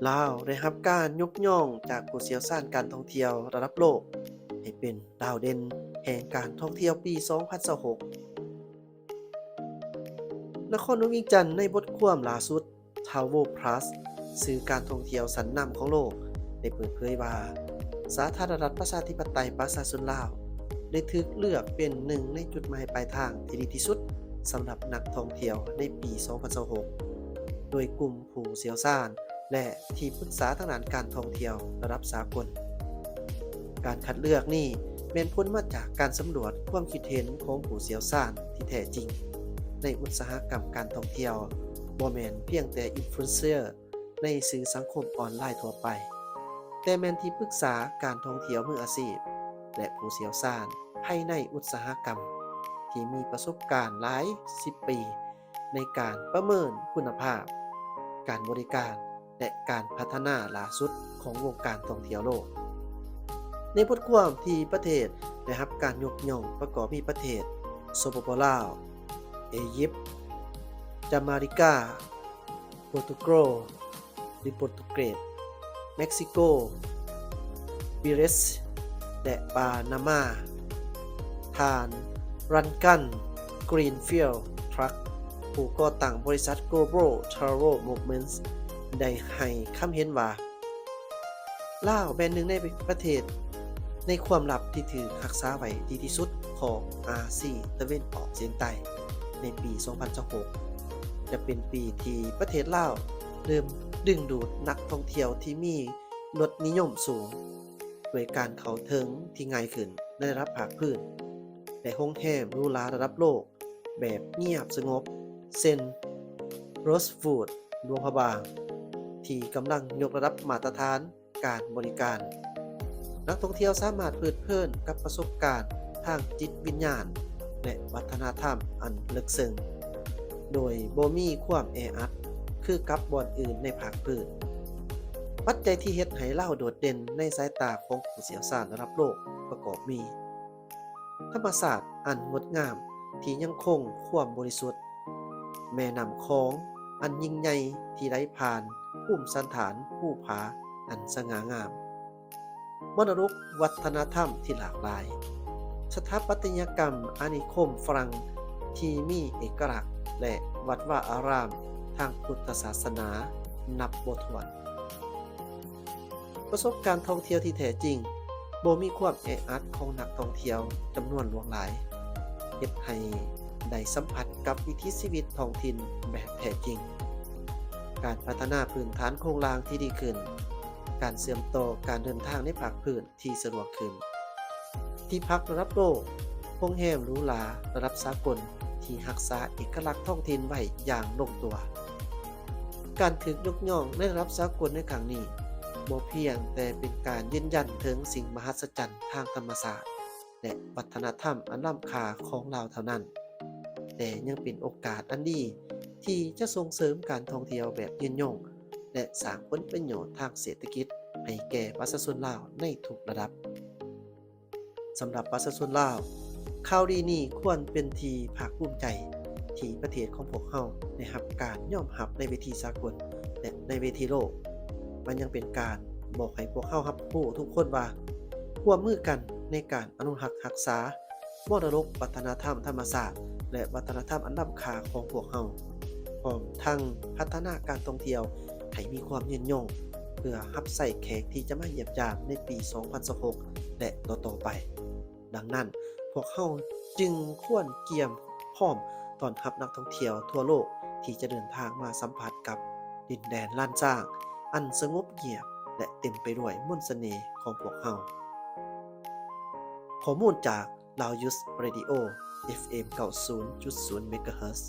ลาวได้รับการยกย่องจากผู้เชี่ยวชาญการท่องเที่ยวระดับโลกให้เป็นดาวเด่นแห่งการท่องเที่ยวปี 2026 นครหลวงวิงจันทน์ในบทความล่าสุด Travel Plus สื่อการท่องเที่ยวชั้นนำของโลกได้เปิดเผยว่าสาธารณรัฐประชาธิปไตยประชาชนลาวได้ถูกเลือกเป็นหนึ่งในจุดหมายปลายทางที่ดีที่สุดสำหรับนักท่องเที่ยวในปี 2026 โดยกลุ่มผู้เชี่ยวชาญและที่ปรึกษาทางด้านการท่องเที่ยวระดับสากลการคัดเลือกนี้เป็นผลมาจากการสำรวจความคิดเห็นของผู้เชี่ยวชาญที่แท้จริงในอุตสาหกรรมการท่องเที่ยวบ่แม่นเพียงแต่อินฟลูเอนเซอร์ในสื่อสังคมออนไลน์ทั่วไปแต่แม่นที่ปรึกษาการท่องเที่ยวมืออาชีพและผู้เชี่ยวชาญภายในอุตสาหกรรมที่มีประสบการณ์หลาย10 ปีในการประเมินคุณภาพการบริการและการพัฒนาล่าสุดของวงการท่องเที่ยวโลกในบทความที่ประเทศได้รับการยกย่องประกอบมีประเทศสปปลาวอียิปต์จามาริกาโปรตุเกสโปรตุเกสเม็กซิโกบิเรสและปานามาทานรันกันกรีนฟิลด์ทรัคผู้ก่อตั้งบริษัท Global Travel Movements ได้ให้คำเห็นว่าลาวเป็นหนึ่งในประเทศในความลับที่ถือรักษาไว้ดีที่สุดของอาเซียนตะวันออกเฉียงใต้ในปี 2026 จะเป็นปีที่ประเทศลาวเริ่มดึงดูดนักท่องเที่ยวที่มีรสนิยมสูงโดยการเข้าถึงที่ง่ายขึ้นในระดับภาคพื้นและโรงแรมหรูหราระดับโลกแบบเงียบสงบเช่นโรสวูดหลวงพระบางที่กำลังยกระดับมาตรฐานการบริการนักท่องเที่ยวสามารถเพลิดเพลินกับประสบการณ์ทางจิตวิญญาณและวัฒนธรรมอันลึกซึ้งโดยบ่มีความแออัดคือกับบ่อนอื่นในภาคพื้นปัจจัยที่เฮ็ดให้ลาวโดดเด่นในสายตาของผู้เชี่ยวชาญระดับโลกประกอบมีธรรมศาสตร์อันงดงามที่ยังคงความบริสุทธิ์แม่น้ำคองอันยิ่งใหญ่ที่ไหลผ่านภูมิสันฐานภูผาอันสง่างามมรดกวัฒนธรรมที่หลากหลายสถาปัตยกรรมอาณานิคมฝรั่งที่มีเอกลักษณ์และวัดว่าอารามทางพุทธศาสนานับบ่ถ้วนประสบการณ์ท่องเที่ยวที่แท้จริงบ่มีความแออัดของนักท่องเที่ยวจำนวนหลวงหลายเฮ็ดให้ได้สัมผัสกับวิถีชีวิตท้องถิ่นแบบแท้จริงการพัฒนาพื้นฐานโครงสร้างที่ดีขึ้นการเชื่อมต่อการเดินทางในภาคพื้นที่สะดวกขึ้นที่พักระดับโลกโรงแรมหรูหราระดับสากลที่รักษาเอกลักษณ์ท้องถิ่นไว้อย่างลงตัวการถูกยกย่องในระดับสากลในครั้งนี้บ่เพียงแต่เป็นการยืนยันถึงสิ่งมหัศจรรย์ทางธรรมศาสตร์และวัฒนธรรมอันล้ำค่าของลาวเท่านั้นแต่ยังเป็นโอกาสอันดีที่จะส่งเสริมการท่องเที่ยวแบบยืนยงและสร้างผลประโยชน์ทางเศรษฐกิจให้แก่ประชาชนลาวในทุกระดับสำหรับประชาชนลาวข่าวดีนี้ควรเป็นที่ภาคภูมิใจที่ประเทศของพวกเราได้รับการยอมรับในเวทีสากลและในเวทีโลกมันยังเป็นการบอกให้พวกเรารับรู้ทุกคนว่าร่วมมือกันในการอนุรักษ์รักษามรดกวัฒนธรรมธรรมศาสตร์และวัฒนธรรมอันล้ำค่าของพวกเราพร้อมทั้งพัฒนาการท่องเที่ยวให้มีความยืนยงเพื่อรับใส่แขกที่จะมาเยี่ยมยามในปี 2026 และต่อๆไปดังนั้นพวกเราจึงควรเตรียมพร้อมต้อนรับนักท่องเที่ยวทั่วโลกที่จะเดินทางมาสัมผัสกับดินแดนล้านช้างอันสงบเงียบและเต็มไปด้วยมนต์เสน่ห์ของพวกเราข้อมูลจาก Loud Youth Radio FM 90.0 MHz